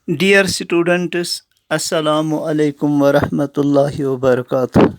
Dear students, Assalamu alaikum wa rahmatullahi wa barakatuh.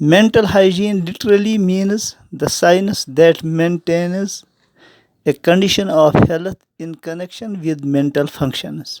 Mental hygiene literally means the science that maintains a condition of health in connection with mental functions.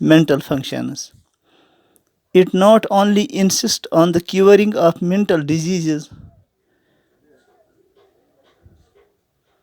mental functions. It not only insists on the curing of mental diseases,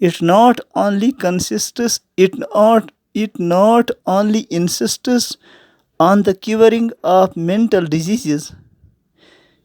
It not only insists on the curing of mental diseases,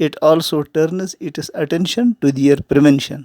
It also turns its attention to their prevention.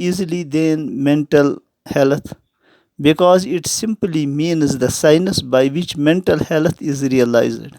easily than mental health because it simply means the science by which mental health is realized.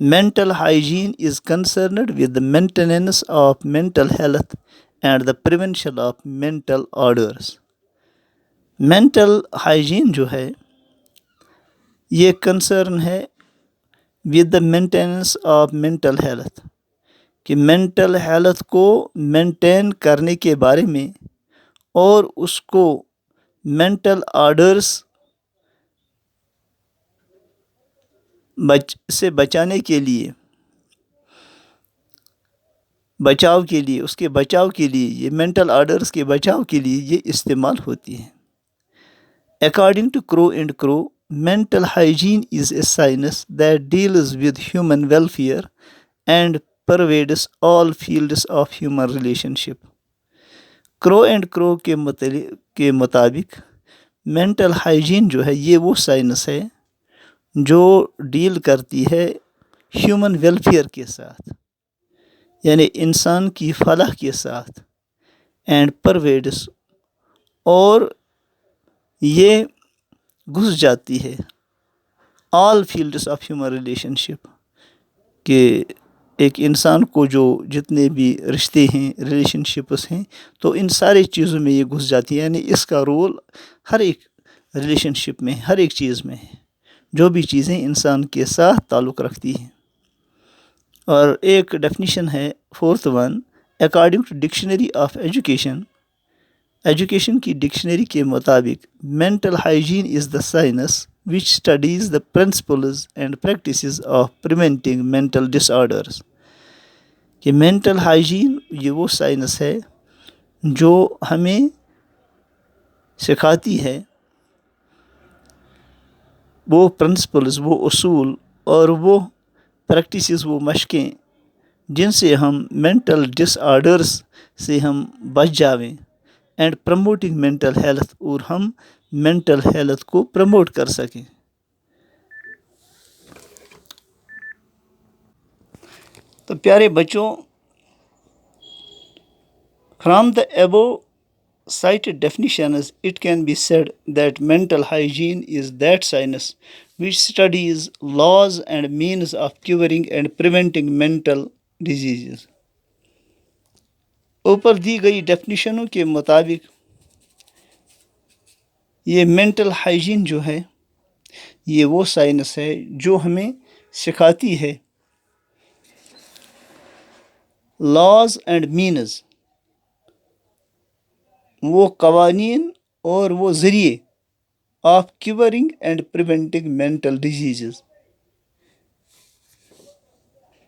mental hygiene is concerned with the maintenance of mental health and the prevention of mental orders. mental hygiene جو ہے یہ concern ہے with the maintenance of mental health کہ mental health کو maintain کرنے کے بارے میں اور اس کو mental orders سے بچانے کے لیے اس کے بچاؤ کے لیے یہ mental orders کے بچاؤ کے لیے یہ استعمال ہوتی ہے. According to Crow and Crow, mental hygiene is a science that deals with human welfare and pervades all fields of human relationship. کرو اینڈ کرو کے مطابق مینٹل ہائیجین جو ہے یہ وہ سائنس ہے جو ڈیل کرتی ہے ہیومن ویلفیئر کے ساتھ یعنی انسان کی فلاح کے ساتھ اینڈ پرویڈس اور یہ گھس جاتی ہے آل فیلڈس آف ہیومن ریلیشن شپ کہ ایک انسان کو جو جتنے بھی رشتے ہیں ریلیشن شپس ہیں تو ان سارے چیزوں میں یہ گھس جاتی ہے یعنی اس کا رول ہر ایک ریلیشن شپ میں ہر ایک چیز میں ہے جو بھی چیزیں انسان کے ساتھ تعلق رکھتی ہیں. اور ایک ڈیفینیشن ہے fourth one according to dictionary of education کی ڈکشنری کے مطابق mental hygiene is the science which studies the principles and practices of preventing mental disorders. کہ mental hygiene یہ وہ سائنس ہے جو ہمیں سکھاتی ہے وہ پرنسپلز وہ اصول اور وہ پریکٹسز وہ مشقیں جن سے ہم mental disorders سے ہم بچ جاویں اینڈ پروموٹنگ mental health اور ہم mental health کو پروموٹ کر سکیں. تو پیارے بچوں from the above cited definitions it can be said that mental hygiene is that science which studies laws and means of curing and preventing mental diseases. اوپر دی گئی ڈیفینیشنوں کے مطابق یہ مینٹل ہائیجین جو ہے یہ وہ سائنس ہے جو ہمیں سکھاتی ہے لاز اینڈ مینز وہ قوانین اور وہ ذریعے of curing and preventing mental diseases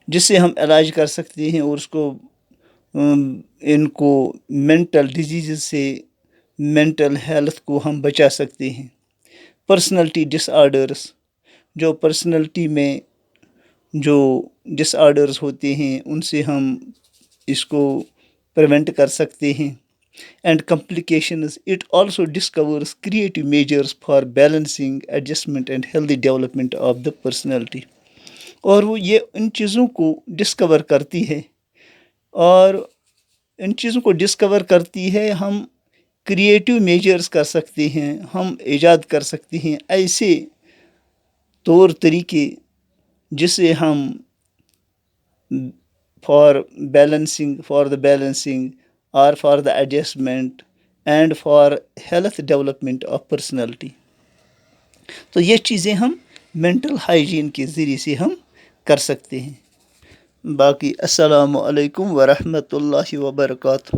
جس سے ہم علاج کر سکتے ہیں اور اس کو ان کو مینٹل ڈیزیزز سے مینٹل ہیلتھ کو ہم بچا سکتے ہیں. پرسنلٹی ڈس آرڈرس جو پرسنلٹی میں جو ڈس آرڈرس ہوتے ہیں ان سے ہم اس کو پریونٹ کر سکتے ہیں. And complications it also discourse creative measures for balancing adjustment and healthy development of the personality. اور وہ یہ ان چیزوں کو ڈسکور کرتی ہے اور ان چیزوں کو ڈسکور کرتی ہے ہم کریٹیو میجرز کر سکتے ہیں ہم ایجاد کر سکتے ہیں ایسے طور طریقے جسے ہم فار دا بیلنسنگ اور for the adjustment and for health development of personality. تو یہ چیزیں ہم مینٹل ہائیجین کے ذریعے سے ہم کر سکتے ہیں. باقی السلام علیکم ورحمۃ اللہ وبرکاتہ.